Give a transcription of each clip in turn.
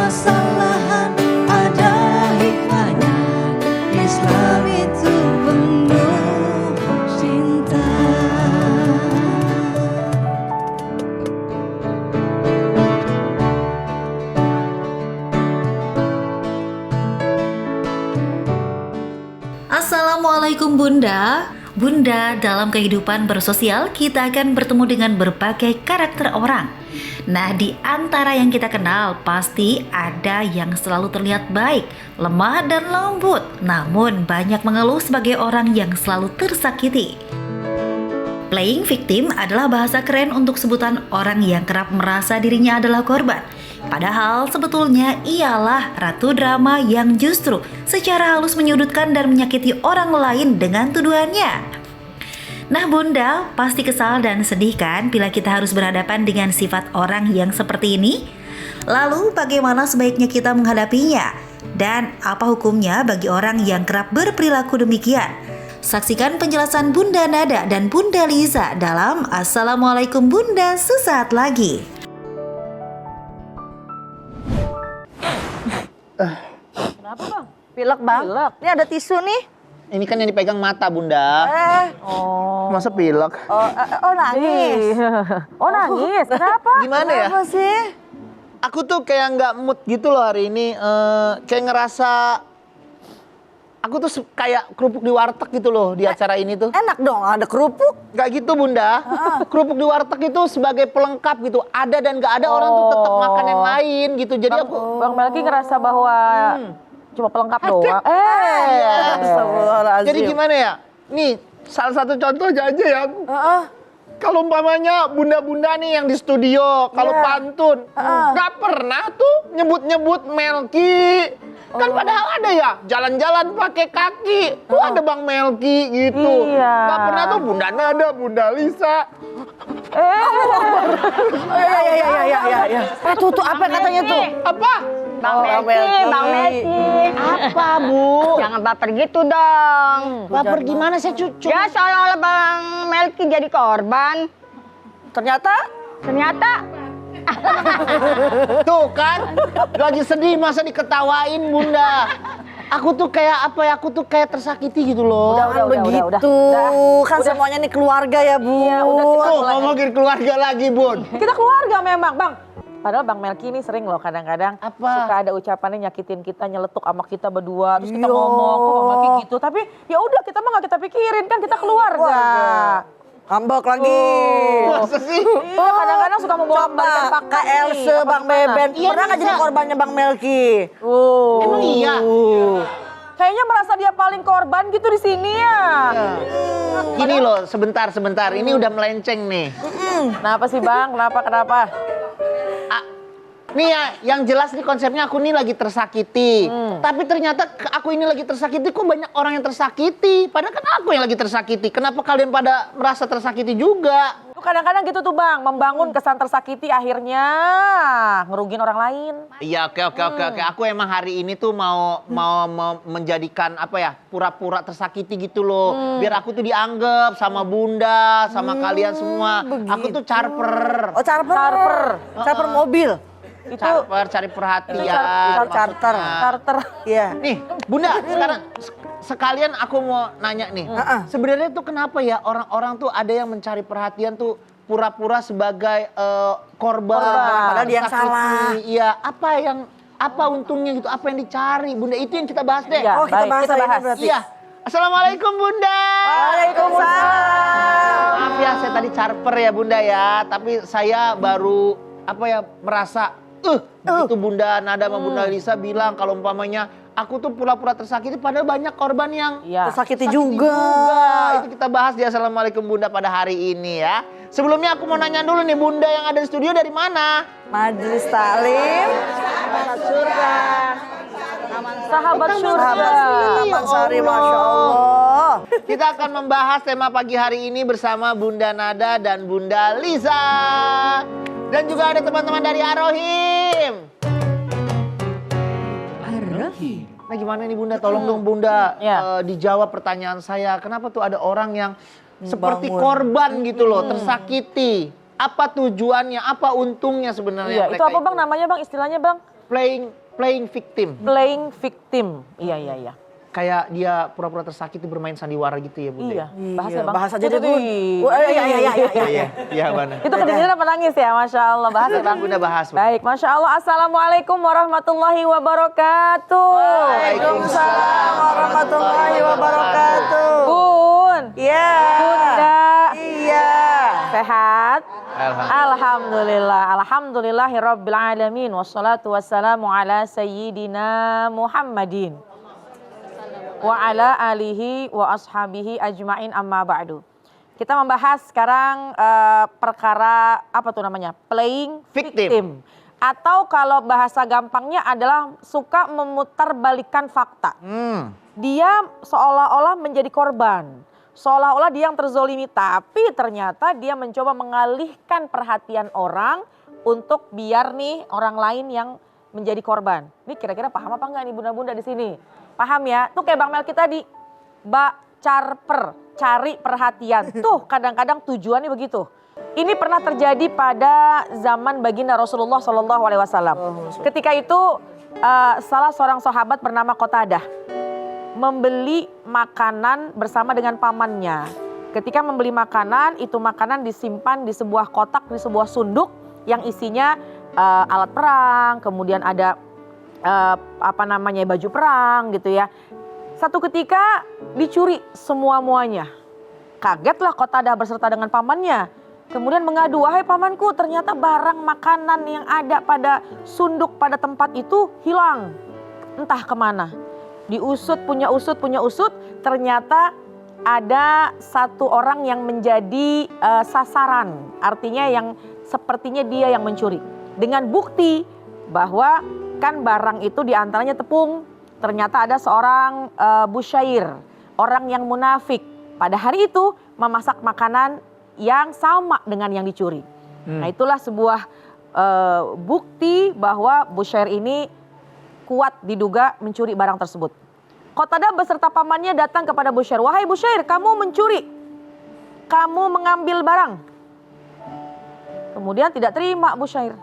permasalahan ada hikmahnya. Islam itu penuh cinta. Assalamualaikum Bunda. Bunda, dalam kehidupan bersosial kita akan bertemu dengan berbagai karakter orang. Nah, di antara yang kita kenal pasti ada yang selalu terlihat baik, lemah dan lembut, namun banyak mengeluh sebagai orang yang selalu tersakiti. Playing victim adalah bahasa keren untuk sebutan orang yang kerap merasa dirinya adalah korban. Padahal sebetulnya ialah ratu drama yang justru secara halus menyudutkan dan menyakiti orang lain dengan tuduhannya. Nah Bunda, pasti kesal dan sedih kan bila kita harus berhadapan dengan sifat orang yang seperti ini? Lalu bagaimana sebaiknya kita menghadapinya? Dan apa hukumnya bagi orang yang kerap berperilaku demikian? Saksikan penjelasan Bunda Nada dan Bunda Liza dalam Assalamualaikum Bunda sesaat lagi. Kenapa bang? Pilek bang? Pilek. Ini ada tisu nih. Ini kan yang dipegang mata, Bunda. Masa pilek? Nangis. Oh nangis, kenapa? Gimana ya? Kenapa sih? Aku tuh kayak nggak mood gitu loh hari ini. Kayak ngerasa aku tuh kayak kerupuk di warteg gitu loh di acara ini tuh. Enak dong, ada kerupuk. Gak gitu Bunda. Kerupuk di warteg itu sebagai pelengkap gitu. Ada dan gak ada orang tuh tetap makan yang lain gitu. Jadi aku Bang Melki ngerasa bahwa cuma pelengkap doang. Astagfirullahaladzim. jadi gimana ya? Nih, salah satu contoh aja ya. Kalau umpamanya bunda-bunda nih yang di studio, kalau pantun, gak pernah tuh nyebut-nyebut Melki. Kan padahal ada ya, jalan-jalan pakai kaki. Tuh ada Bang Melki gitu. Iya. Gak pernah tuh Bunda Nada, Bunda Lisa. Ya. Tuh apa katanya tuh? Apa? Bang Melki. Apa, Bu? Jangan baper gitu dong. Baper gimana sih, cucu? Ya seolah-olah Bang Melki jadi korban. Ternyata Tuh kan, lagi sedih masa diketawain Bunda. Aku tuh kayak apa ya, aku tuh kayak tersakiti gitu loh. jangan begitu. Kan semuanya nih keluarga ya Bu. Tuh ngomongin keluarga lagi Bun. Kita keluarga memang bang. Padahal Bang Melki ini sering loh kadang-kadang Apa? suka ada ucapannya nyakitin kita, nyeletuk sama kita berdua, terus kita ngomong kok Bang Melki gitu. Tapi ya udah kita mah gak kita pikirin, kan kita keluarga. Ngambek lagi. Masa sih? Iya kadang-kadang suka membawa kembalikan Coba fakta Kak Else, Bang Beben. Pernah nggak jadi korbannya Bang Melki? Emang iya? Kayaknya merasa dia paling korban gitu di sini ya. Gini loh, sebentar. Ini udah melenceng nih. Kenapa sih Bang? Kenapa? Nih ya, yang jelas nih konsepnya aku nih lagi tersakiti. Tapi ternyata aku ini lagi tersakiti, kok banyak orang yang tersakiti. Padahal kan aku yang lagi tersakiti. Kenapa kalian pada merasa tersakiti juga? Kadang-kadang gitu tuh Bang, membangun kesan tersakiti akhirnya ngerugin orang lain. Iya, oke. Aku emang hari ini tuh mau menjadikan apa ya, pura-pura tersakiti gitu loh. Biar aku tuh dianggap sama Bunda, sama kalian semua. Aku tuh charper. Oh charper. Charper mobil. Charper, cari perhatian. Charter. Iya. Nih, Bunda, sekarang sekalian aku mau nanya nih. Sebenarnya tuh kenapa ya orang-orang tuh ada yang mencari perhatian tuh pura-pura sebagai korban. Padahal dia yang sakiti. salah. Iya, apa untungnya gitu, apa yang dicari. Bunda, itu yang kita bahas deh. Iya. Oh kita Baik, bahas kita hari ini bahas. berarti. Iya. Assalamualaikum Bunda. Waalaikumsalam. Maaf ya, saya tadi charper ya Bunda ya. Tapi saya baru merasa begitu Bunda Nada sama Bunda Lisa bilang kalau umpamanya aku tuh pura-pura tersakiti padahal banyak korban yang Tersakiti juga. Itu kita bahas di Assalamualaikum Bunda pada hari ini ya. Sebelumnya aku mau nanya dulu nih, Bunda yang ada di studio dari mana? Majelis Talim. Sahabat surga. Taman Sari, Masya Allah. Kita akan membahas tema pagi hari ini bersama Bunda Nada dan Bunda Lisa. Dan juga ada teman-teman dari Arohim. Arohim. Nah gimana nih Bunda, tolong dong Bunda dijawab pertanyaan saya. Kenapa tuh ada orang yang seperti korban gitu loh, tersakiti. Apa tujuannya, apa untungnya sebenarnya Iya, itu mereka apa Bang namanya Bang, istilahnya Bang? playing victim. Playing victim. Iya. Kayak dia pura-pura tersakiti bermain sandiwara gitu ya Bunda. Iya. Bahasa Bang. bahasa aja deh, Bun. Iya Bunda. Itu kedinginan apa nangis ya? Masya Allah. Bahasa Bang. Bunda bahas. Bunda. Baik, Masya Allah. Assalamualaikum warahmatullahi wabarakatuh. Waalaikumsalam warahmatullahi wabarakatuh. Bun. Iya. Bunda. Iya. Sehat? Alhamdulillah. Alhamdulillahirabbil alamin. Wassalatu wassalamu ala sayyidina Muhammadin wa ala alihi wa ashabihi ajmain amma ba'du. Kita membahas sekarang perkara apa tuh namanya? Playing victim. Atau kalau bahasa gampangnya adalah suka memutarbalikkan fakta. Dia seolah-olah menjadi korban. Seolah-olah dia yang terzolimi, tapi ternyata dia mencoba mengalihkan perhatian orang untuk biar nih orang lain yang menjadi korban. Ini kira-kira paham apa enggak nih bunda-bunda di sini? Paham ya? Tuh kayak Bang Melki tadi, bacarper, cari perhatian. Tuh kadang-kadang tujuannya begitu. Ini pernah terjadi pada zaman baginda Rasulullah SAW. Ketika itu salah seorang sahabat bernama Qatadah membeli makanan bersama dengan pamannya. Ketika membeli makanan, itu makanan disimpan di sebuah kotak, di sebuah sunduk yang isinya alat perang, kemudian ada baju perang gitu ya. Satu ketika dicuri semua-muanya. Kagetlah Qatadah berserta dengan pamannya. Kemudian mengadu, wahai pamanku, ternyata barang makanan yang ada pada sunduk pada tempat itu hilang. Entah kemana. Diusut, punya usut, ternyata ada satu orang yang menjadi sasaran. Artinya yang sepertinya dia yang mencuri. Dengan bukti bahwa kan barang itu diantaranya tepung. Ternyata ada seorang busyair, orang yang munafik. Pada hari itu memasak makanan yang sama dengan yang dicuri. Nah itulah sebuah bukti bahwa busyair ini kuat diduga mencuri barang tersebut. Qatadah beserta pamannya datang kepada busyair. Wahai busyair, kamu mencuri. Kamu mengambil barang. Kemudian tidak terima busyair.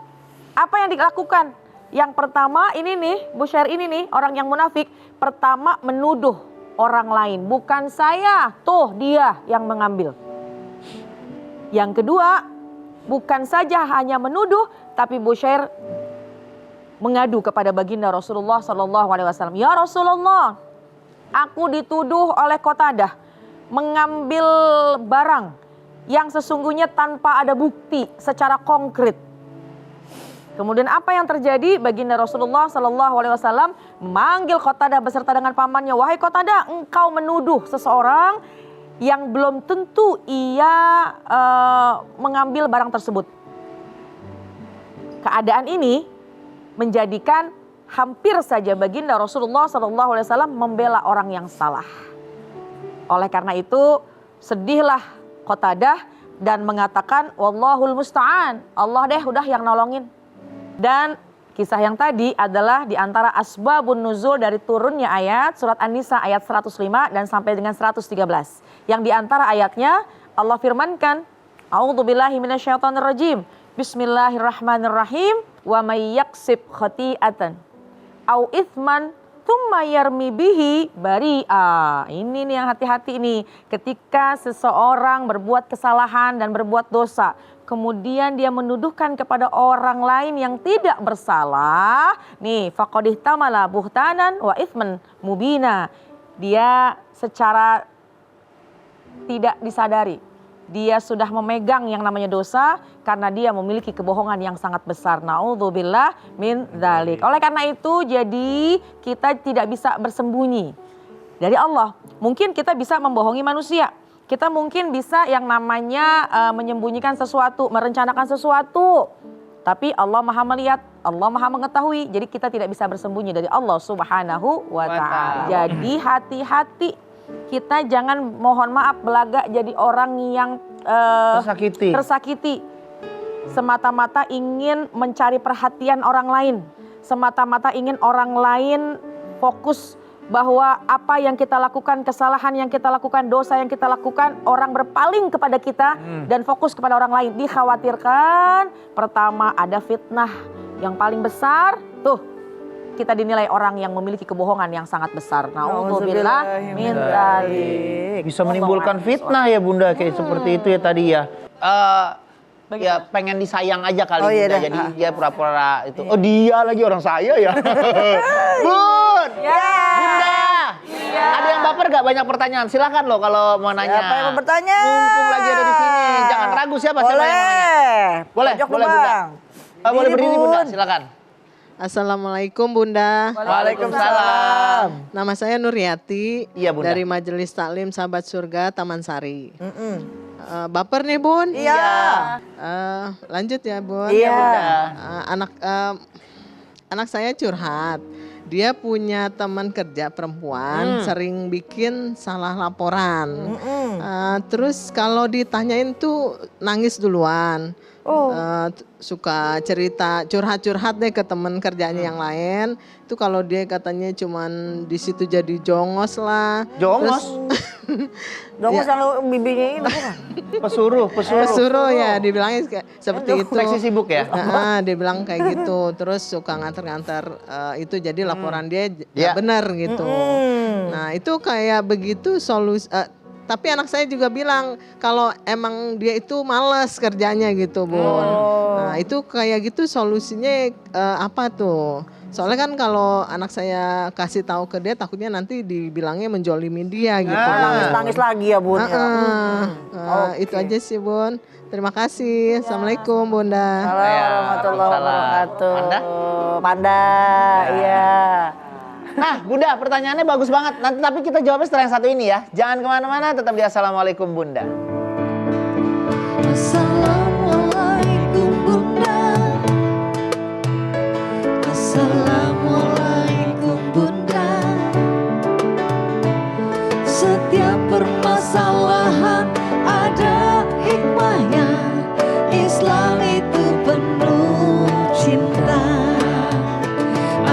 Apa yang dilakukan? Yang pertama ini nih, busyair ini nih, orang yang munafik. Pertama menuduh orang lain. Bukan saya, tuh dia yang mengambil. Yang kedua, bukan saja hanya menuduh, tapi busyair mengadu kepada baginda Rasulullah SAW. Ya Rasulullah, aku dituduh oleh Qatadah mengambil barang yang sesungguhnya tanpa ada bukti secara konkret. Kemudian apa yang terjadi? Baginda Rasulullah SAW memanggil Qatadah beserta dengan pamannya. Wahai Qatadah, engkau menuduh seseorang yang belum tentu ia mengambil barang tersebut. Keadaan ini menjadikan hampir saja baginda Rasulullah SAW membela orang yang salah. Oleh karena itu sedihlah Qatadah dan mengatakan wallahul musta'an. Allah deh udah yang nolongin. Dan kisah yang tadi adalah di antara asbabun nuzul dari turunnya ayat surat An-Nisa ayat 105 dan sampai dengan 113. Yang di antara ayatnya Allah firmankan, A'udzubillahi minasyaitonirrajim. Bismillahirrahmanirrahim. Wa may yaksib khati'atan au itsman tsumma yarmi bihi bari'a. Ini nih yang hati-hati nih. Ketika seseorang berbuat kesalahan dan berbuat dosa, kemudian dia menuduhkan kepada orang lain yang tidak bersalah, nih faqad ihtamala buhtanan wa itsman mubina. Dia secara tidak disadari, dia sudah memegang yang namanya dosa karena dia memiliki kebohongan yang sangat besar. Na'udzubillah min dzalik. Oleh karena itu jadi kita tidak bisa bersembunyi dari Allah. Mungkin kita bisa membohongi manusia. Kita mungkin bisa yang namanya menyembunyikan sesuatu, merencanakan sesuatu. Tapi Allah Maha melihat, Allah Maha mengetahui. Jadi kita tidak bisa bersembunyi dari Allah Subhanahu wa Ta'ala. Jadi hati-hati. Kita jangan mohon maaf belagak jadi orang yang tersakiti. Semata-mata ingin mencari perhatian orang lain. Semata-mata ingin orang lain fokus bahwa apa yang kita lakukan, kesalahan yang kita lakukan, dosa yang kita lakukan, orang berpaling kepada kita dan fokus kepada orang lain. Dikhawatirkan pertama ada fitnah yang paling besar tuh kita dinilai orang yang memiliki kebohongan yang sangat besar. Nauzubillah min dzalik. Bisa menimbulkan fitnah ya Bunda kayak seperti itu ya tadi ya. Ya pengen disayang aja kali Bunda, jadi dia pura-pura itu. Oh dia lagi orang saya ya. Bun, Bunda, ada yang baper gak banyak pertanyaan? Silakan loh kalau mau nanya. Siapa yang mau bertanya? Mumpung lagi ada di sini, jangan ragu siapa yang mau nanya. Boleh, Pojok boleh dulu, Bunda. Bang. Boleh berdiri Bunda, Bun. silakan. Assalamualaikum Bunda. Waalaikumsalam. Nama saya Nuryati Iya, Bunda. dari Majelis Taklim Sahabat Surga Taman Sari. Baper nih Bun? Iya. Lanjut ya Bun. Iya. Anak saya curhat. Dia punya teman kerja perempuan sering bikin salah laporan. Terus kalau ditanyain tuh nangis duluan. Suka cerita curhat-curhat deh ke teman kerjanya yang lain. Itu kalau dia katanya cuman di situ jadi jongos lah. Jongos? Dong selalu bibinya ini bukan? Pesuruh ya, dibilangnya seperti itu. Seksi sibuk ya? Dia bilang kayak gitu. Terus suka nganter-nganter itu jadi laporan dia Ya. benar gitu. Nah itu kayak begitu solusi. Tapi anak saya juga bilang kalau emang dia itu malas kerjanya gitu Bun. Nah itu kayak gitu solusinya apa tuh? Soalnya kan kalau anak saya kasih tahu ke dia takutnya nanti dibilangnya menjolimi dia gitu. Nangis lagi ya Bun. Itu aja sih Bun. Terima kasih. Assalamualaikum Bunda. Warahmatullahi wabarakatuh. Panda, iya. Nah Bunda pertanyaannya bagus banget. Nanti tapi kita jawabnya setelah yang satu ini ya. Jangan kemana-mana, tetap di Assalamualaikum Bunda. Assalamualaikum Bunda. Assalamualaikum Bunda. Setiap permasalahan ada hikmahnya. Islam itu penuh cinta.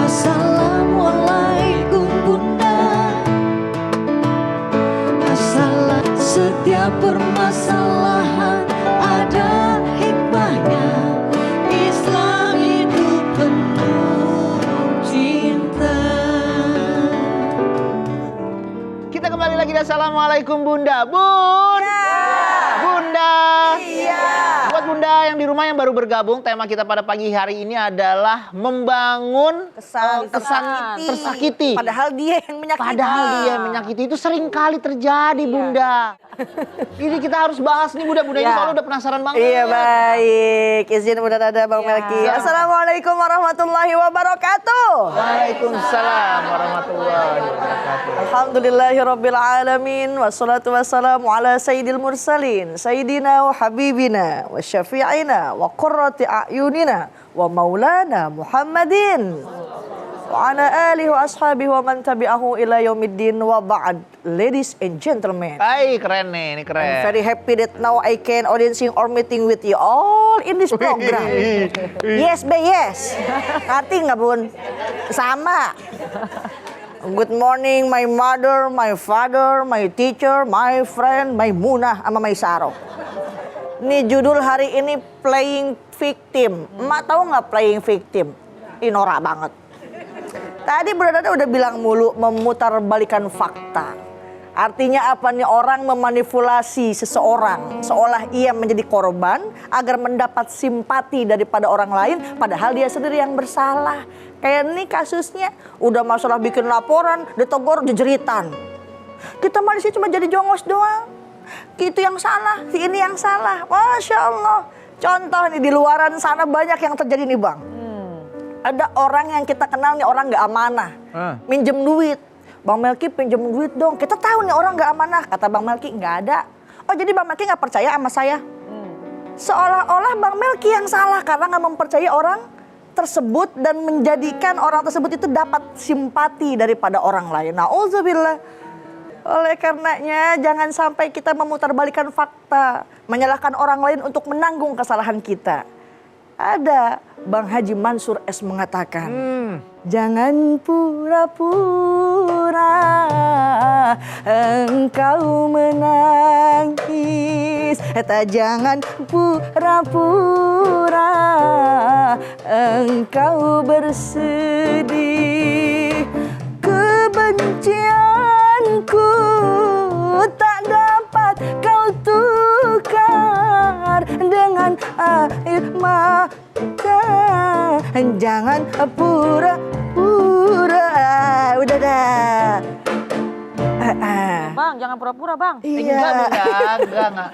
Assalamualaikum Bunda. Setiap permasalahan ada hikmahnya. Islam itu penuh cinta. Kita kembali lagi di Assalamualaikum Bunda. Bunda. Buat Bunda yang di rumah yang baru bergabung, tema kita pada pagi hari ini adalah membangun kesan tersakiti. Padahal dia yang menyakiti. Itu sering kali terjadi Bunda. Ini kita harus bahas nih Bunda. Bunda ini soalnya udah penasaran banget. Iya baik. Izin Bunda Dada Bang Melki. Assalamualaikum warahmatullahi wabarakatuh. Waalaikumsalam warahmatullahi wabarakatuh. Alhamdulillahirabbil alamin wassalatu wassalamu ala sayyidil mursalin sayyidina wa habibina wa syafi'ina wa qurrati a'yunina wa maulana Muhammadin wa ala alihi wa ashabihi wa man tabi'ahu ila yaumiddin wa ba'd. Ladies and gentlemen, Keren nih, ini I'm keren. very happy that now I can audiencing or meeting with you all in this program. Yes, yes. Ngerti nggak Bun? Sama. Good morning, my mother, my father, my teacher, my friend, my Munah, sama my Saro. Nih judul hari ini playing victim. Emak tahu nggak playing victim? Ini norak banget. Tadi Bunda udah bilang mulu memutarbalikan fakta. Artinya apa nih, orang memanipulasi seseorang seolah ia menjadi korban agar mendapat simpati daripada orang lain padahal dia sendiri yang bersalah. Kayak ini kasusnya udah masalah bikin laporan, ditegur jejeritan. Kita manusia cuma jadi jongos doang. Itu yang salah, si ini yang salah. Masya Allah. Contoh nih di luaran sana banyak yang terjadi nih Bang. Ada orang yang kita kenal nih orang gak amanah. Minjem duit. Bang Melki pinjam duit dong. Kita tahu nih orang gak amanah. Kata Bang Melki nggak ada. Oh jadi Bang Melki gak percaya sama saya? Seolah-olah Bang Melki yang salah karena gak mempercayai orang tersebut dan menjadikan orang tersebut itu dapat simpati daripada orang lain. Nauzubillah. Oleh karenanya jangan sampai kita memutarbalikan fakta, menyalahkan orang lain untuk menanggung kesalahan kita. Ada Bang Haji Mansur S mengatakan, jangan pura-pura engkau menangis. Jangan pura-pura engkau bersedih. Jangan pura-pura. Udah dah. Bang, jangan pura-pura bang. Iya. Enggak.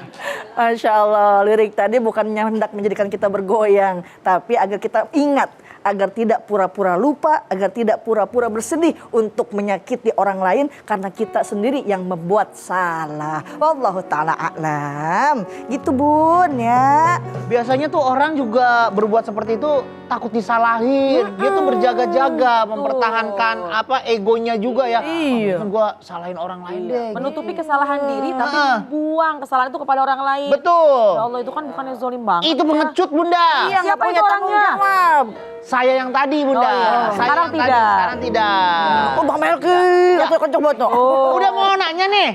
Masya Allah, lirik tadi bukannya hendak menjadikan kita bergoyang, tapi agar kita ingat, agar tidak pura-pura lupa, agar tidak pura-pura bersedih untuk menyakiti orang lain karena kita sendiri yang membuat salah. Wallahu ta'ala a'lam. Gitu Bun ya. Biasanya tuh orang juga berbuat seperti itu takut disalahin. Dia tuh berjaga-jaga, mempertahankan egonya juga ya. Iya. Gua salahin orang lain deh. Menutupi kesalahan diri tapi buang kesalahan itu kepada orang lain. Betul. Ya Allah itu kan bukannya zolim banget. Itu pengecut Bunda. Iya, nggak Siapa punya itu tanggung orangnya? jawab. Saya yang tadi Bunda. Oh, iya. Saya Sekarang yang tadi, tidak. sekarang tidak. Oh Bang Melki, kenceng banget tuh. Udah mau nanya nih.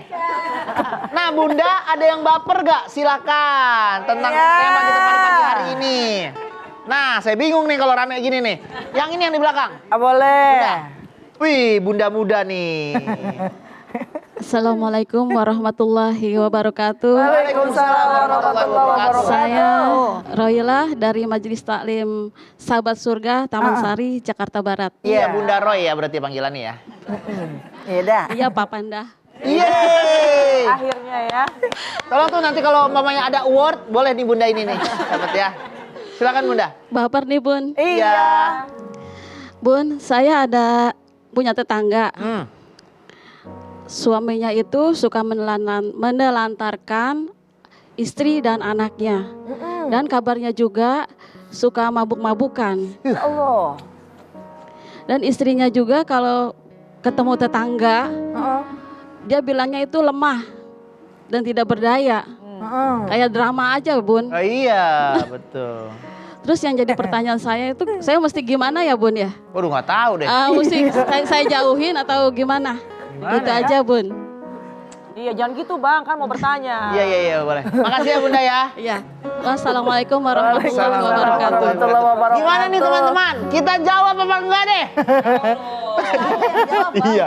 Nah Bunda, ada yang baper gak? Silakan tentang tema kita pagi-pagi hari ini. Nah, saya bingung nih kalau rame gini nih. Yang ini yang di belakang. Boleh. Wih, Bunda muda nih. Assalamualaikum warahmatullahi wabarakatuh. Waalaikumsalam warahmatullahi wabarakatuh. Saya Roylah dari Majelis Taklim Sahabat Surga Taman Sari, Jakarta Barat. Iya, Bunda Roy ya berarti panggilannya ya. Iya dah. Iya Pak Panda. Yeay. Akhirnya ya. Tolong tuh nanti kalau umpamanya ada award, boleh nih Bunda ini nih. Dapat ya. Silakan Bunda. Baper nih Bun. Iya. Bun, saya ada punya tetangga. Suaminya itu suka menelantarkan istri dan anaknya. Dan kabarnya juga suka mabuk-mabukan. Ya Allah. Dan istrinya juga kalau ketemu tetangga, dia bilangnya itu lemah dan tidak berdaya. Kayak drama aja Bun. Oh iya, betul. Terus yang jadi pertanyaan saya itu, saya mesti gimana ya Bun ya? Waduh nggak tahu deh. Mesti saya jauhin atau gimana? Itu aja Bun. Iya jangan gitu bang, kan mau bertanya. Iya boleh. Makasih ya Bunda ya. Iya. Wassalamualaikum warahmatullahi wabarakatuh. Gimana nih teman-teman? Kita jawab apa enggak deh? Iya.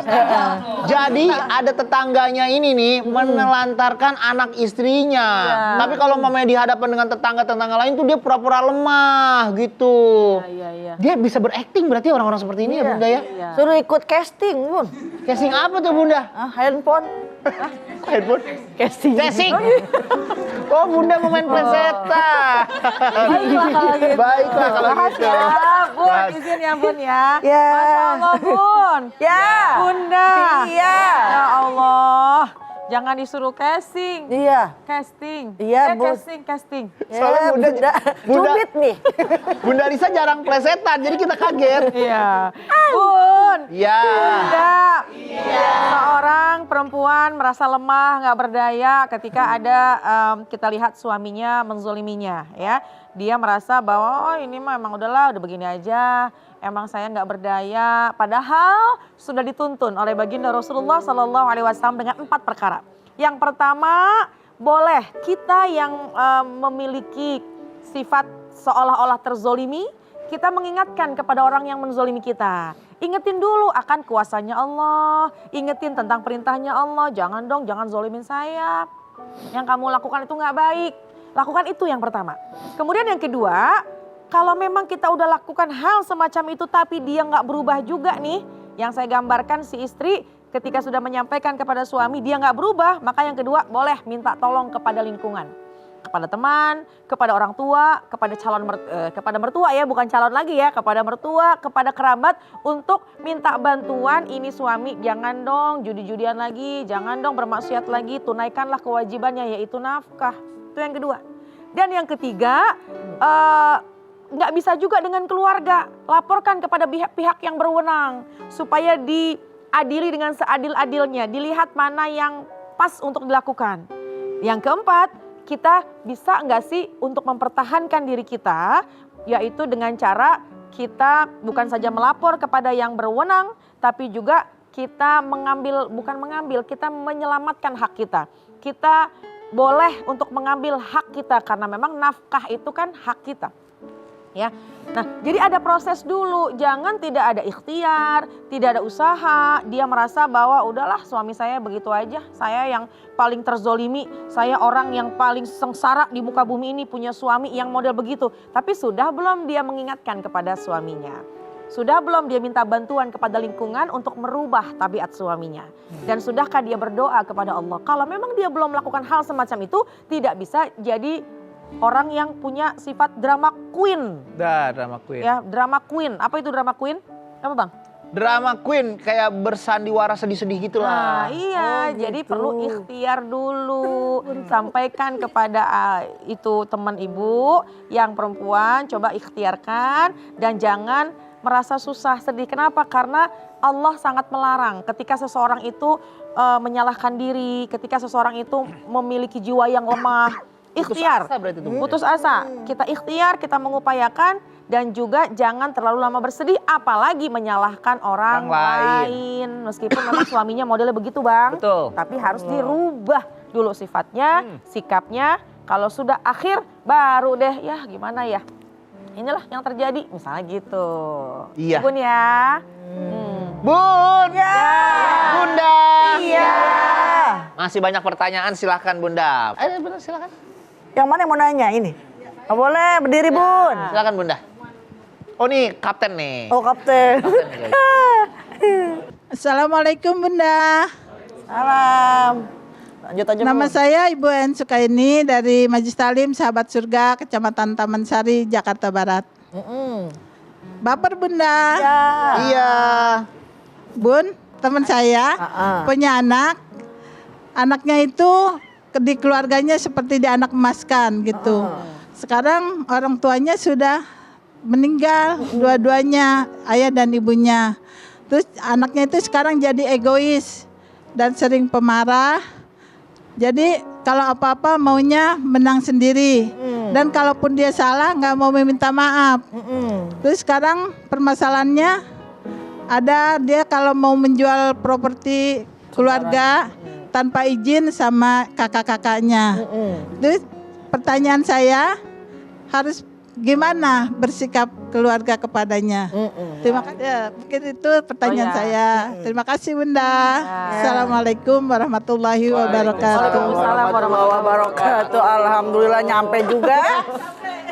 Jadi ada tetangganya ini nih menelantarkan anak istrinya. Tapi kalau mamanya dihadapan dengan tetangga-tetangga lain tuh dia pura-pura lemah gitu. Iya. Dia bisa berakting berarti orang-orang seperti ini ya Bunda ya? Iya. Suruh ikut casting Bun. Casting apa tuh Bunda? Handphone. Handphone? Casting. Casting? Oh Bunda mau main playsetan. Baiklah kalau gitu. Ya Bun, izin ya Bun ya. Ya. Masya Allah Bun. Ya. Bunda. Iya. Ya Allah. Jangan disuruh casting. Iya. Casting. Iya, Bun. Casting. Soalnya Bunda, Cubit nih. Bunda Risa jarang playsetan, jadi kita kaget. Iya. Bun. Iya. Bunda. Seorang perempuan merasa lemah, nggak berdaya ketika ada kita lihat suaminya menzoliminya, ya. Dia merasa bahwa ini mah emang udahlah, udah begini aja. Emang saya nggak berdaya. Padahal sudah dituntun oleh baginda Rasulullah SAW dengan 4 perkara. Yang pertama, boleh kita yang memiliki sifat seolah-olah terzolimi, kita mengingatkan kepada orang yang menzolimi kita. Ingetin dulu akan kuasanya Allah. Ingetin tentang perintahnya Allah. Jangan dong, jangan zolimin saya. Yang kamu lakukan itu nggak baik. Lakukan itu yang pertama. Kemudian yang kedua, kalau memang kita udah lakukan hal semacam itu tapi dia nggak berubah juga nih. Yang saya gambarkan si istri ketika sudah menyampaikan kepada suami dia nggak berubah. Maka yang kedua boleh minta tolong kepada lingkungan. Kepada teman, kepada orang tua, kepada kepada mertua ya, bukan calon lagi ya, kepada mertua, kepada kerabat untuk minta bantuan. Ini suami jangan dong judi-judian lagi, jangan dong bermaksiat lagi, tunaikanlah kewajibannya yaitu nafkah. Itu yang kedua. Dan yang ketiga, nggak bisa juga dengan keluarga, laporkan kepada pihak-pihak yang berwenang supaya diadili dengan seadil-adilnya, dilihat mana yang pas untuk dilakukan. Yang keempat, kita bisa nggak sih untuk mempertahankan diri kita, yaitu dengan cara kita bukan saja melapor kepada yang berwenang, tapi juga kita kita menyelamatkan hak kita. Kita boleh untuk mengambil hak kita karena memang nafkah itu kan hak kita. Ya. Nah, jadi ada proses dulu, jangan tidak ada ikhtiar, tidak ada usaha, dia merasa bahwa udahlah suami saya begitu aja, saya yang paling terzolimi, saya orang yang paling sengsara di muka bumi ini punya suami yang model begitu. Tapi sudah belum dia mengingatkan kepada suaminya? Sudah belum dia minta bantuan kepada lingkungan untuk merubah tabiat suaminya? Dan sudahkah dia berdoa kepada Allah? Kalau memang dia belum melakukan hal semacam itu, tidak bisa jadi orang yang punya sifat drama queen. Drama queen. Ya, drama queen. Apa itu drama queen? Apa Bang? Drama queen kayak bersandiwara sedih-sedih gitu Nah, lah. iya, jadi perlu ikhtiar dulu. Sampaikan kepada itu teman ibu yang perempuan, coba ikhtiarkan dan jangan merasa susah, sedih. Kenapa? Karena Allah sangat melarang ketika seseorang itu menyalahkan diri, ketika seseorang itu memiliki jiwa yang lemah. Ikhtiar, putus asa. Kita ikhtiar, kita mengupayakan dan juga jangan terlalu lama bersedih, apalagi menyalahkan orang lain. Meskipun memang suaminya modelnya begitu Bang, Betul. tapi harus dirubah dulu sifatnya, sikapnya. Kalau sudah akhir, baru deh ya gimana ya. Inilah yang terjadi, misalnya gitu. Iya. Bun ya. Bun! Bunda! Iya. Masih banyak pertanyaan, silahkan Bunda. Ayo Bunda, silahkan. Yang mana yang mau nanya ini? Oh, boleh berdiri Bun. Silahkan Bunda. Oh nih kapten nih. Oh kapten. Assalamualaikum Bunda. Salam. Lanjut aja Nama Bun. saya Ibu En Sukaini dari Majlis Talim Sahabat Surga, Kecamatan Taman Sari, Jakarta Barat. Baper Bunda. Ya. Iya. Bun, teman saya punya anak. Anaknya itu di keluarganya seperti di anak emaskan gitu. Sekarang orang tuanya sudah meninggal dua-duanya, ayah dan ibunya. Terus anaknya itu sekarang jadi egois dan sering pemarah. Jadi kalau apa-apa maunya menang sendiri. Dan kalaupun dia salah nggak mau meminta maaf. Terus sekarang permasalahannya ada dia kalau mau menjual properti keluarga tanpa izin sama kakak-kakaknya. Terus pertanyaan saya harus gimana bersikap keluarga kepadanya. Terima kasih. Ya, mungkin itu pertanyaan saya. Terima kasih Bunda. Assalamualaikum warahmatullahi wabarakatuh. Waalaikumsalam warahmatullahi wabarakatuh. Alhamdulillah nyampe juga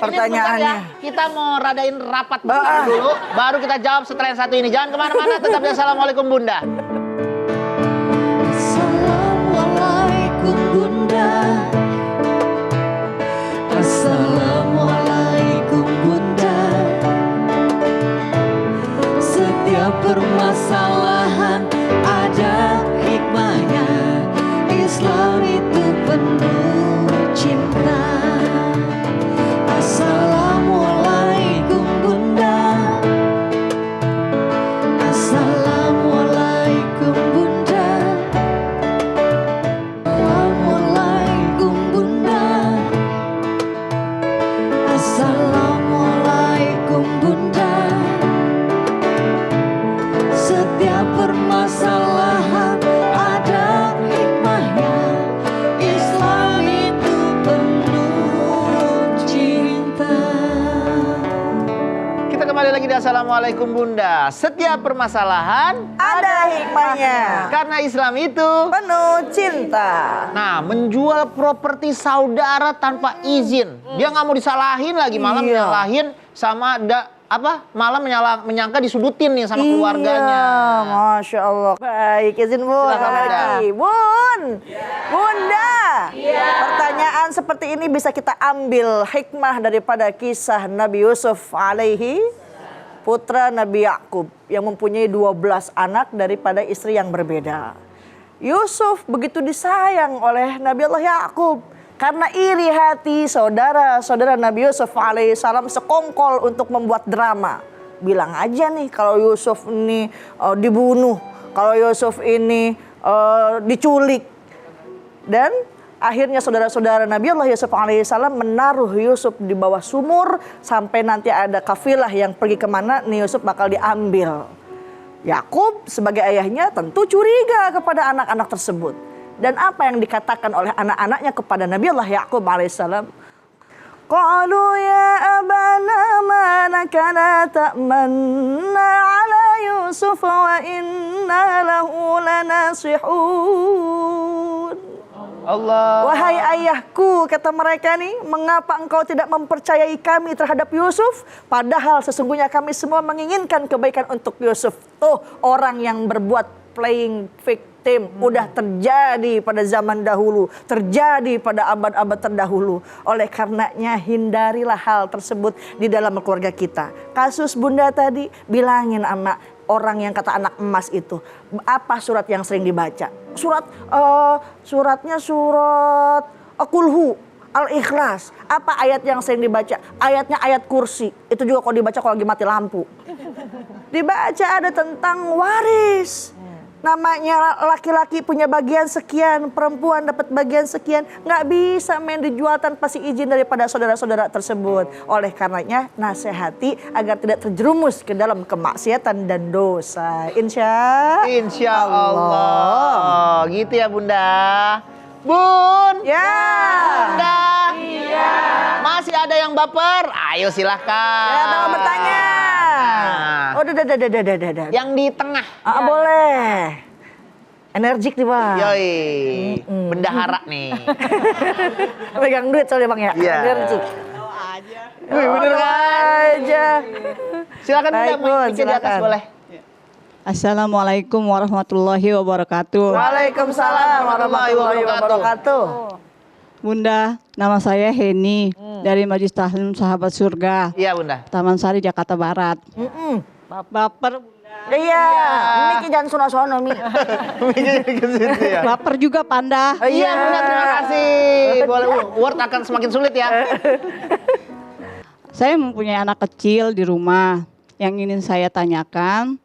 pertanyaannya. Kita mau radain rapat dulu, baru kita jawab setelah yang satu ini. Jangan kemana-mana, tetap di Assalamualaikum Bunda. Assalamualaikum Bunda. Assalamualaikum Bunda. Setiap permasalahan ada hikmahnya. Islam itu penuh cinta. Assalamualaikum Bunda. Assalamualaikum Bunda. Assalamualaikum Bunda. Assalamualaikum Bunda. Setiap permasalahan ada hikmahnya. Islam itu penuh cinta. Kita kembali lagi di Assalamualaikum Bunda. Setiap permasalahan Ada hikmahnya. karena Islam itu. Penuh cinta. Nah, menjual properti saudara tanpa izin. Dia nggak mau disalahin lagi, malah menyalahin sama malah menyangka disudutin nih sama keluarganya. Iya, Masya Allah. Baik, izin Bun. Silakan, Bunda. Bun. Bunda. Pertanyaan seperti ini bisa kita ambil hikmah daripada kisah Nabi Yusuf alaihi, putra Nabi Yakub yang mempunyai 12 anak daripada istri yang berbeda. Yusuf begitu disayang oleh Nabi Allah Yakub. Karena iri hati saudara-saudara Nabi Yusuf alaihissalam sekongkol untuk membuat drama. Bilang aja nih kalau Yusuf ini dibunuh, kalau Yusuf ini diculik. Dan akhirnya saudara-saudara Nabi Allah Yusuf alaihissalam menaruh Yusuf di bawah sumur sampai nanti ada kafilah yang pergi kemana nih Yusuf bakal diambil. Yakub sebagai ayahnya tentu curiga kepada anak-anak tersebut. Dan apa yang dikatakan oleh anak-anaknya kepada Nabi Allah Yakub alaihissalam? Qalu ya abana ma laka la ta'manna ala Yusuf wa inna lahu lanasihun. Allah. Wahai ayahku, kata mereka nih, mengapa engkau tidak mempercayai kami terhadap Yusuf? Padahal sesungguhnya kami semua menginginkan kebaikan untuk Yusuf. Tuh orang yang berbuat playing victim udah terjadi pada zaman dahulu, terjadi pada abad-abad terdahulu. Oleh karenanya hindarilah hal tersebut di dalam keluarga kita. Kasus Bunda tadi, bilangin sama orang yang kata anak emas itu, apa surat yang sering dibaca? Suratnya surat Kulhu, Al-Ikhlas. Apa ayat yang sering dibaca? Ayatnya ayat kursi. Itu juga kalau dibaca kalau lagi mati lampu. Dibaca ada tentang waris. Namanya laki-laki punya bagian sekian, perempuan dapat bagian sekian. Nggak bisa main dijual tanpa si izin daripada saudara-saudara tersebut. Oleh karenanya nasihati agar tidak terjerumus ke dalam kemaksiatan dan dosa. Insya Allah. Gitu ya Bunda. Bun. Ya. Bunda. Iya. Masih ada yang baper? Ayo silahkan. Ya, mau bertanya. Oh, udah. Yang di tengah. Boleh. Energik nih Bang. Yoi. Bendahara nih. Pegang duit soalnya Bang ya. Iya. Energik. Wih, bener aja. Silakan Bunda, Baik, Bun, mic di atas silakan. boleh. Assalamualaikum warahmatullahi wabarakatuh. Waalaikumsalam warahmatullahi wabarakatuh. Bunda, nama saya Heni dari Majelis Tahlim Sahabat Surga, Iya Bunda. Taman Sari, Jakarta Barat. Baper, Bunda. Iya, Miki jangan sono-sono Mi. Baper juga Panda. Iya Bunda, terima kasih. Boleh, Word akan semakin sulit ya. Saya mempunyai anak kecil di rumah. Yang ingin saya tanyakan,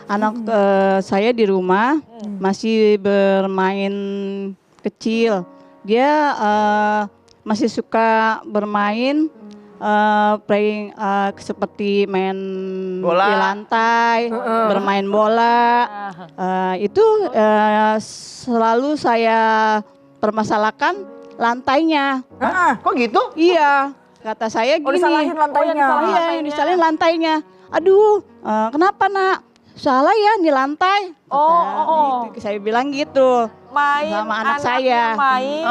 anak saya di rumah masih bermain kecil. Dia masih suka bermain playing seperti main bola di lantai, bermain bola. Itu selalu saya permasalahkan lantainya. Kok gitu? Iya, kata saya gini. Disalahin lantainya. Iya, yang disalahin lantainya. Aduh, kenapa nak? Salah ya di lantai. Gitu. Saya bilang gitu. Main sama anak anaknya saya. Main.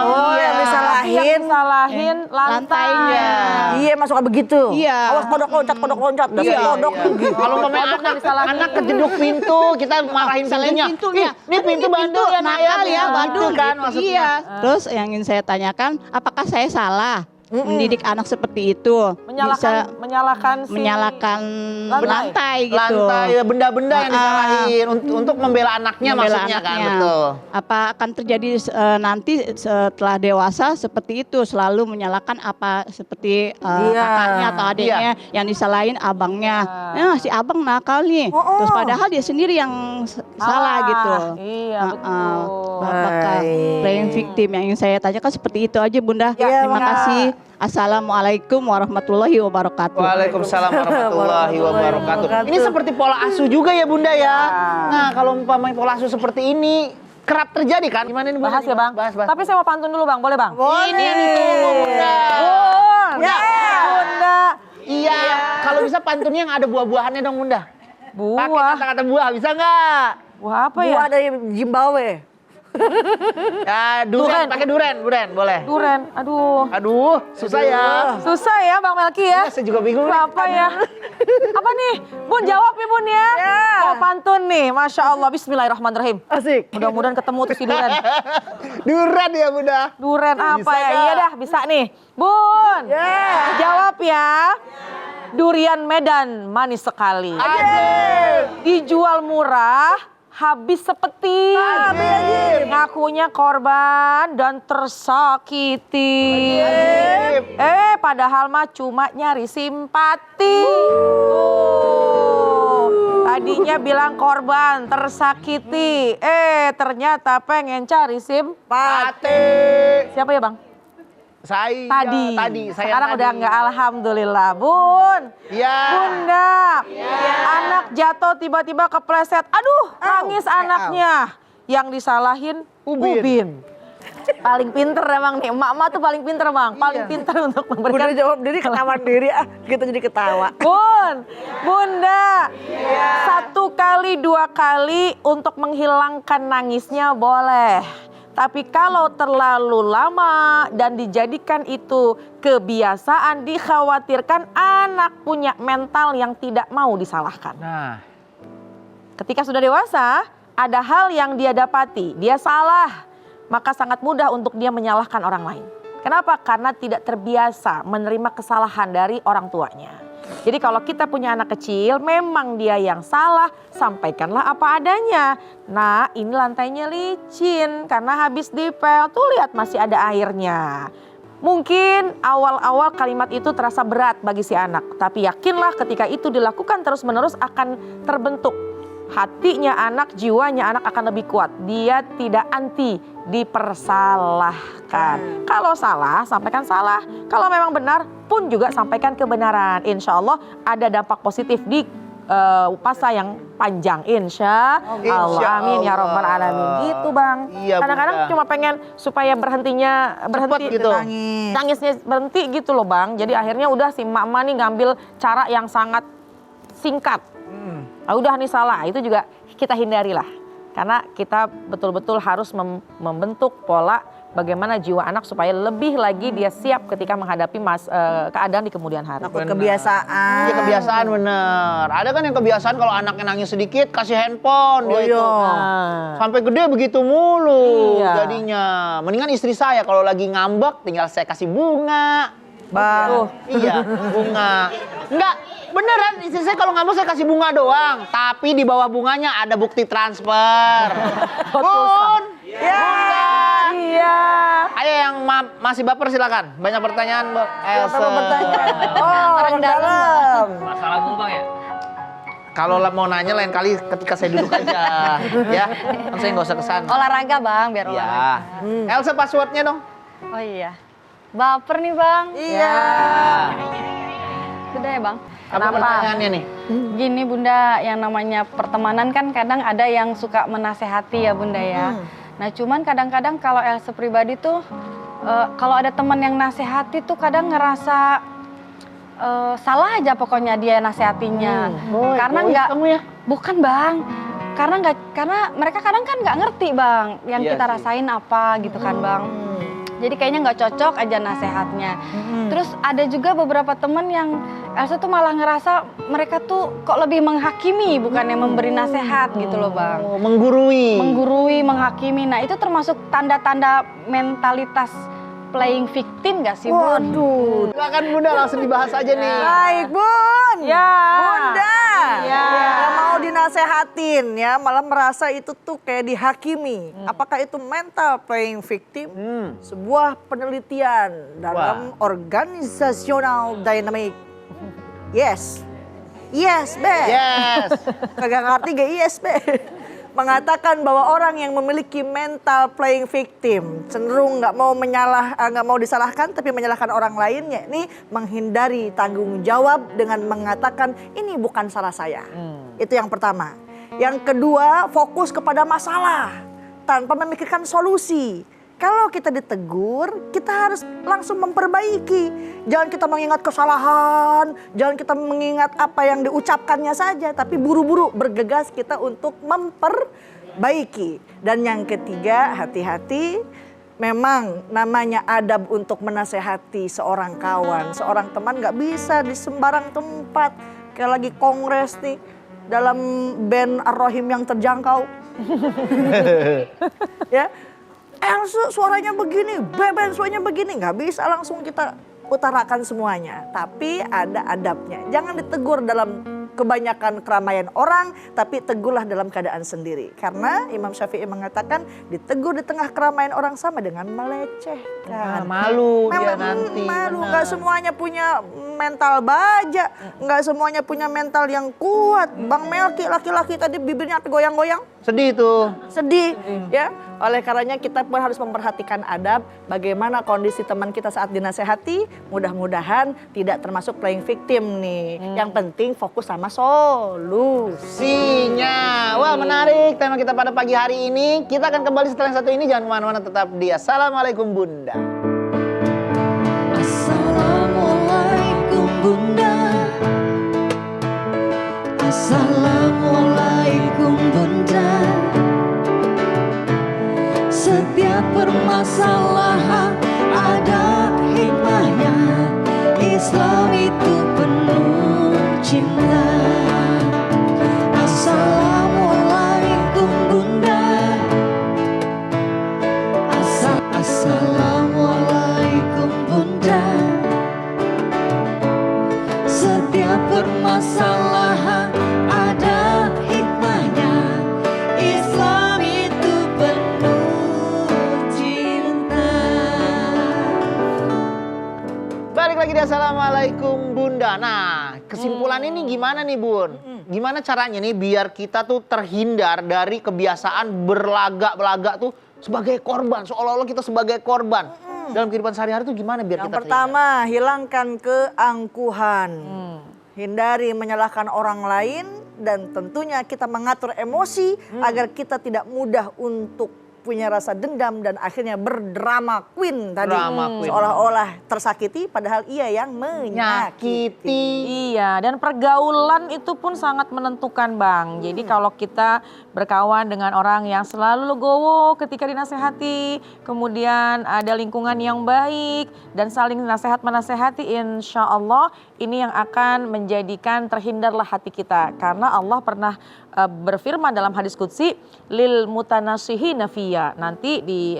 Yang disalahin lantainya. Iya, masuk begitu. Iya. Awas kodok loncat. Iya. Kodok. Kalau pemain anak kejeduk pintu, kita marahin Salahin pintunya. pintunya. Ini pintu bandel ya nak ya, ya, bandel kan maksudnya. Iya. Terus yang ingin saya tanyakan, apakah saya salah mendidik anak seperti itu? Menyalahkan menyalakan lantai gitu. Lantai, benda-benda yang disalahin untuk membela anaknya Membela maksudnya kan, anaknya. betul. Apa akan terjadi nanti setelah dewasa seperti itu, selalu menyalahkan apa seperti kakaknya atau adiknya yang disalahin abangnya. Nah, si abang nakal nih. Terus padahal dia sendiri yang salah gitu. Iya, betul. Bakal playing victim yang ingin saya tanyakan seperti itu aja Bunda. Ya, Terima kasih. Assalamualaikum warahmatullahi wabarakatuh. Waalaikumsalam warahmatullahi wabarakatuh. Ini seperti pola asuh juga ya Bunda ya. Nah, kalau umpamanya pola asuh seperti ini kerap terjadi kan? Gimana ini Bunda? Bahas ya Bang. Bahas. Tapi saya mau pantun dulu Bang, boleh Bang? Ini yang ditunggu Bunda. Bunda. Bunda. Iya, kalau bisa pantunnya yang ada buah-buahannya dong Bunda. Pakai Buah. kata-kata buah, bisa nggak? Buah apa ya? Buah dari Zimbabwe. Ya, duren, pakai duren, boleh. Duren. Aduh. Susah ya. Susah ya Bang Melki ya. Saya juga bingung. Apa ya? Apa nih? Bun jawab nih Bun ya. Mau pantun nih. Masya Allah. Bismillahirrahmanirrahim. Asik. Mudah-mudahan ketemu tuh si Duren. Duren ya Bunda. Duren apa Bisa ya? nggak? Iya dah bisa nih. Bun. Jawab ya. Durian Medan manis sekali. Dijual murah, habis sepeti. Ngakunya korban dan tersakiti. Padahal mah cuma nyari simpati. Tadinya bilang korban tersakiti. Ternyata pengen cari simpati. Siapa ya Bang? Saya Tadi. saya Sekarang tadi. udah enggak, alhamdulillah. Bun. Iya. Bunda. Anak jatuh tiba-tiba kepleset. Aduh, nangis anaknya. Yang disalahin Ubin. Paling pinter emang nih, emak-emak tuh paling pinter bang, paling pinter untuk memberikan. Bunda jawab diri, ketawa diri, gitu jadi ketawa. Bunda, 1 kali 2 kali untuk menghilangkan nangisnya boleh. Tapi kalau terlalu lama dan dijadikan itu kebiasaan, dikhawatirkan anak punya mental yang tidak mau disalahkan. Nah, Ketika sudah dewasa, ada hal yang dia dapati, dia salah, maka sangat mudah untuk dia menyalahkan orang lain. Kenapa? Karena tidak terbiasa menerima kesalahan dari orang tuanya. Jadi kalau kita punya anak kecil, memang dia yang salah, sampaikanlah apa adanya. Nah, ini lantainya licin karena habis dipel, tuh lihat masih ada airnya. Mungkin awal-awal kalimat itu terasa berat bagi si anak, tapi yakinlah ketika itu dilakukan terus-menerus akan terbentuk. Hatinya anak, jiwanya anak akan lebih kuat. Dia tidak anti dipersalahkan. Kalau salah, sampaikan salah. Kalau memang benar pun juga sampaikan kebenaran. Insya Allah ada dampak positif di masa yang panjang. Insya Allah. Amin ya Rabbal Alamin. Gitu bang. Iya, kadang-kadang Bunda. cuma pengen supaya berhentinya berhenti gitu. Nangisnya berhenti gitu loh bang. Jadi akhirnya udah si mama nih ngambil cara yang sangat singkat. Udah nih salah, itu juga kita hindarilah. Karena kita betul-betul harus membentuk pola bagaimana jiwa anak supaya lebih lagi dia siap ketika menghadapi keadaan di kemudian hari. Takut kebiasaan. Iya kebiasaan bener. Ada kan yang kebiasaan kalau anaknya nangis sedikit kasih handphone dia itu. Sampai gede begitu mulu jadinya. Mendingan istri saya kalau lagi ngambek tinggal saya kasih bunga. Bang. Iya bunga. Enggak beneran istri saya kalau ngambek saya kasih bunga doang. Tapi di bawah bunganya ada bukti transfer. Bun. Iya. Ayo yang masih baper silakan. Banyak pertanyaan, Mbak Elsa. Orang dalam. Masalah mulu bang ya? Kalau mau nanya lain kali ketika saya duduk aja, ya. Kan saya nggak usah kesana. Olahraga bang, biar Ya. olahraga. Elsa passwordnya dong. Oh iya. Baper nih bang. Iya. Sudah ya bang. Apa pertanyaannya nih? Gini bunda, yang namanya pertemanan kan kadang ada yang suka menasehati ya bunda ya. Nah cuman kadang-kadang kalau Elsa pribadi tuh, kalau ada teman yang nasehati tuh kadang ngerasa salah aja pokoknya dia nasehatinya. Karena nggak, bukan bang. Karena mereka kadang kan nggak ngerti bang, yang kita rasain apa gitu kan bang. Jadi kayaknya nggak cocok aja nasehatnya. Terus ada juga beberapa teman yang Elsa tuh malah ngerasa mereka tuh kok lebih menghakimi bukannya memberi nasihat gitu loh bang. Menggurui. Menggurui, menghakimi. Nah itu termasuk tanda-tanda mentalitas playing victim gak sih bun? Waduh. Silakan Bunda langsung dibahas aja nih. Baik bun. Ya. Bunda. Ya. Nggak mau dinasehatin ya, malah merasa itu tuh kayak dihakimi. Apakah itu mental playing victim? Sebuah penelitian dalam organizational dynamic. Yes. Yes, Be. Yes. Kagak ngerti gak yes, Be. Mengatakan bahwa orang yang memiliki mental playing victim cenderung nggak mau disalahkan tapi menyalahkan orang lainnya. Ini menghindari tanggung jawab dengan mengatakan ini bukan salah saya. Itu yang pertama. Yang kedua, fokus kepada masalah tanpa memikirkan solusi. Kalau kita ditegur, kita harus langsung memperbaiki. Jangan kita mengingat kesalahan, jangan kita mengingat apa yang diucapkannya saja, tapi buru-buru bergegas kita untuk memperbaiki. Dan yang ketiga, hati-hati. Memang namanya adab untuk menasehati seorang kawan, seorang teman gak bisa di sembarang tempat. Kayak lagi kongres nih, dalam band Ar-Rahim yang terjangkau. Ya. Elsa suaranya begini, Beben suaranya begini. Nggak bisa langsung kita utarakan semuanya. Tapi ada adabnya. Jangan ditegur dalam kebanyakan keramaian orang, tapi tegurlah dalam keadaan sendiri. Karena Imam Syafi'i mengatakan ditegur di tengah keramaian orang sama dengan melecehkan. Malu dia Memang nanti. malu, benar. nggak semuanya punya mental baja. Nggak semuanya punya mental yang kuat. Bang Melki laki-laki tadi bibirnya sampai goyang-goyang. Sedih tuh. Sedih ya. Oleh karenanya kita pun harus memperhatikan adab bagaimana kondisi teman kita saat dinasehati. Mudah-mudahan tidak termasuk playing victim nih. Yang penting fokus sama solusinya. Wah, menarik tema kita pada pagi hari ini. Kita akan kembali setelah yang satu ini. Jangan kemana-mana, tetap di Assalamualaikum Bunda. Assalamualaikum Bunda. Assalamualaikum Bunda. Setiap permasalahan ada hikmahnya. Islam itu penuh cinta. Assalamualaikum Bunda. Assalamualaikum Bunda. Setiap permasalahan ada hikmahnya. Islam itu penuh cinta. Balik lagi di Assalamualaikum Bunda. Nah, kesimpulan ini gimana nih Bun? Gimana caranya nih biar kita tuh terhindar dari kebiasaan berlagak-belagak tuh sebagai korban. Seolah-olah kita sebagai korban. Dalam kehidupan sehari-hari tuh gimana biar Yang kita pertama, hilangkan keangkuhan. Hindari menyalahkan orang lain dan tentunya kita mengatur emosi agar kita tidak mudah untuk punya rasa dendam dan akhirnya berdrama queen tadi. Drama queen. Seolah-olah tersakiti padahal ia yang menyakiti. Iya, dan pergaulan itu pun sangat menentukan Bang. Jadi kalau kita berkawan dengan orang yang selalu legowo ketika dinasehati, kemudian ada lingkungan yang baik dan saling nasihat menasehati, insya Allah ini yang akan menjadikan terhindarlah hati kita. Karena Allah pernah berfirman dalam hadis qudsi, lil mutanasihina fiyya. Nanti di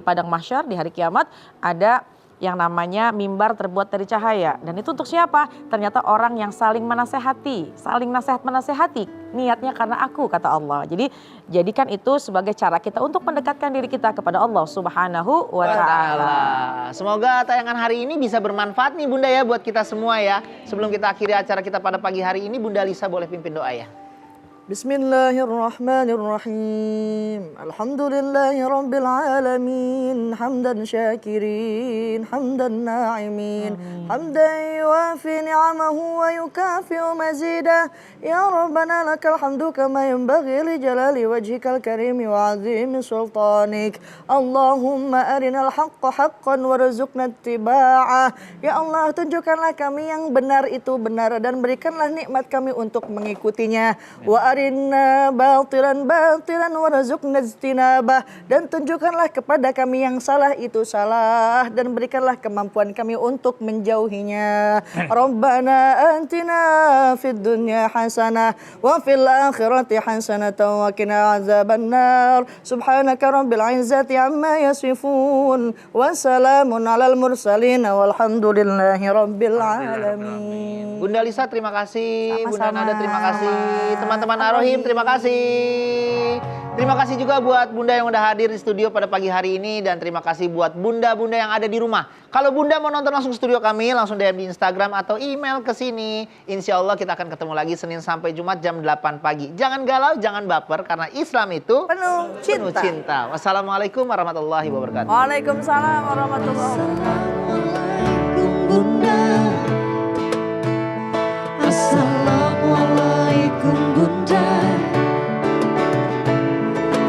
padang mahsyar di hari kiamat ada yang namanya mimbar terbuat dari cahaya. Dan itu untuk siapa? Ternyata orang yang saling menasehati, saling nasihat menasehati. Niatnya karena aku, kata Allah. Jadi jadikan itu sebagai cara kita untuk mendekatkan diri kita kepada Allah Subhanahu wa Ta'ala. Semoga tayangan hari ini bisa bermanfaat nih Bunda ya buat kita semua ya. Sebelum kita akhiri acara kita pada pagi hari ini, Bunda Lisa boleh pimpin doa ya. Bismillahirrahmanirrahim. Alhamdulillahi rabbil alamin. Hamdan syakirin, hamdan na'imin. Hamdan yuafi ni'amahu wa yukafi'u mazidah. Ya Rabbana lakal hamdu kama yanbaghi li jalali wajhikal karimi wa azimi sultanik. Allahumma arinal haqqa haqqan warzuqna ittiba'ah. Ya Allah, tunjukkanlah kami yang benar itu benar dan berikanlah nikmat kami untuk mengikutinya. Wa arinna batilan batilan warzuqna ijtinabah, dan tunjukkanlah kepada kami yang salah itu salah dan berikanlah kemampuan kami untuk menjauhinya. Rabbana atina fid dunya hasanah wa fil akhirati hasanatan wa qina azabannar. Subhanaka rabbil izzati amma yasifun wa salamun alal mursalin walhamdulillahi rabbil alamin. Bunda Lisa terima kasih, Bunda Sama-sama. Nada terima kasih, teman-teman Arohim terima kasih. Terima kasih juga buat Bunda yang udah hadir di studio pada pagi hari ini, dan terima kasih buat Bunda-Bunda yang ada di rumah. Kalau Bunda mau nonton langsung studio kami, langsung DM di Instagram atau email ke sini. Insya Allah kita akan ketemu lagi Senin sampai Jumat jam 8 pagi. Jangan galau, jangan baper, karena Islam itu Penuh cinta. Wassalamualaikum warahmatullahi wabarakatuh. Waalaikumsalam warahmatullahi wabarakatuh. Assalamualaikum Bunda. Assalamualaikum Bunda.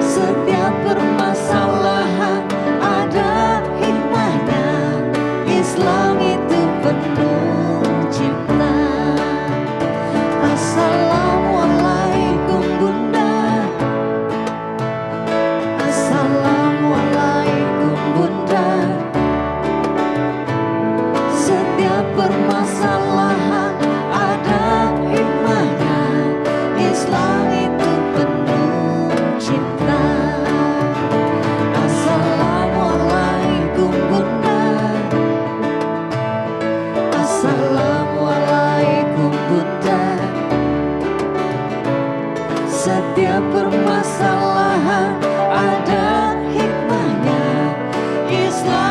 Setiap permasalahan ada hikmahnya. Islam itu penuh cinta. Assalamualaikum Bunda. Assalamualaikum Bunda. Setiap permasalahan ada hikmahnya. Islam itu penuh cinta. Assalamualaikum Bunda. Assalamualaikum Bunda. Setiap permasalahan ada hikmahnya. Islam